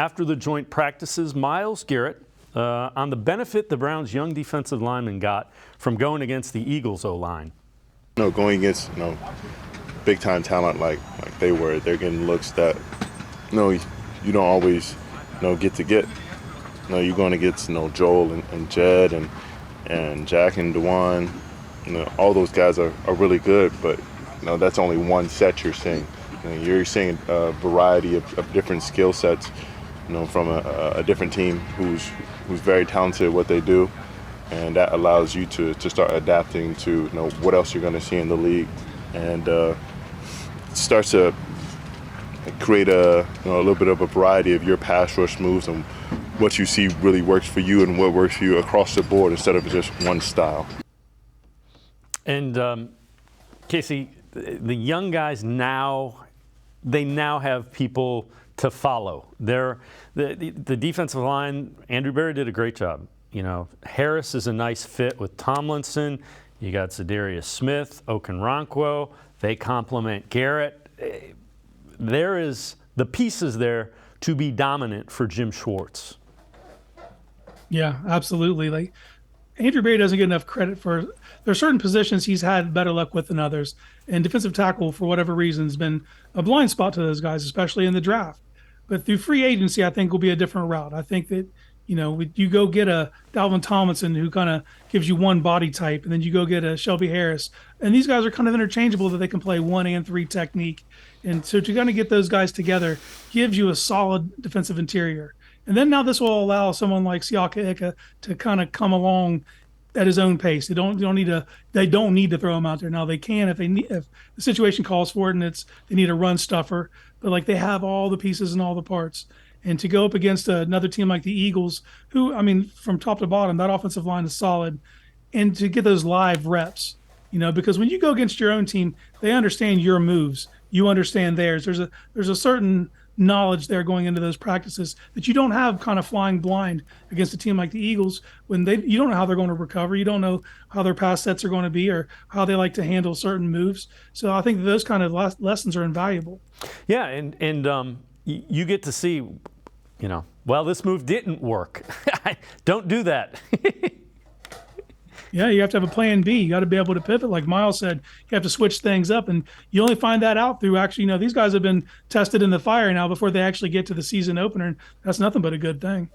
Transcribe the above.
After the joint practices, Myles Garrett on the benefit the Browns' young defensive lineman got from going against the Eagles' O-line. Going against big-time talent like they were, they're getting looks that you don't always get to get. You're going against Joel and Jed and Jack and Dewan. All those guys are really good, but that's only one set you're seeing. You're seeing a variety of different skill sets, from a different team who's very talented at what they do, and that allows you to start adapting to what else you're going to see in the league, and it starts to create a little bit of a variety of your pass rush moves and what you see really works for you and what works for you across the board instead of just one style. And Casey, the young guys now have people to follow. The defensive line, Andrew Berry did a great job. Harris is a nice fit with Tomlinson. You got Zadarius Smith, Okunrankwo. They complement Garrett. There is the pieces there to be dominant for Jim Schwartz. Yeah, absolutely. Like, Andrew Berry doesn't get enough credit for. There are certain positions he's had better luck with than others, and defensive tackle, for whatever reason, has been a blind spot to those guys, especially in the draft. But through free agency, I think will be a different route. I think that you go get a Dalvin Tomlinson who kind of gives you one body type, and then you go get a Shelby Harris, and these guys are kind of interchangeable that they can play 1 and 3 technique, and so to kind of get those guys together gives you a solid defensive interior. And then now this will allow someone like Siaka Ika to kind of come along at his own pace. They don't need to throw him out there. Now they can if the situation calls for it and they need a run stuffer, but they have all the pieces and all the parts. And to go up against another team like the Eagles, who, from top to bottom, that offensive line is solid, and to get those live reps, because when you go against your own team, they understand your moves. You understand theirs. There's a certain knowledge there going into those practices that you don't have kind of flying blind against a team like the Eagles when you don't know how they're going to recover. You don't know how their pass sets are going to be or how they like to handle certain moves. So I think that those kind of lessons are invaluable. Yeah, and you get to see, well, this move didn't work. Don't do that. Yeah, you have to have a plan B. You got to be able to pivot. Like Myles said, you have to switch things up. And you only find that out through actually, these guys have been tested in the fire now before they actually get to the season opener. And that's nothing but a good thing.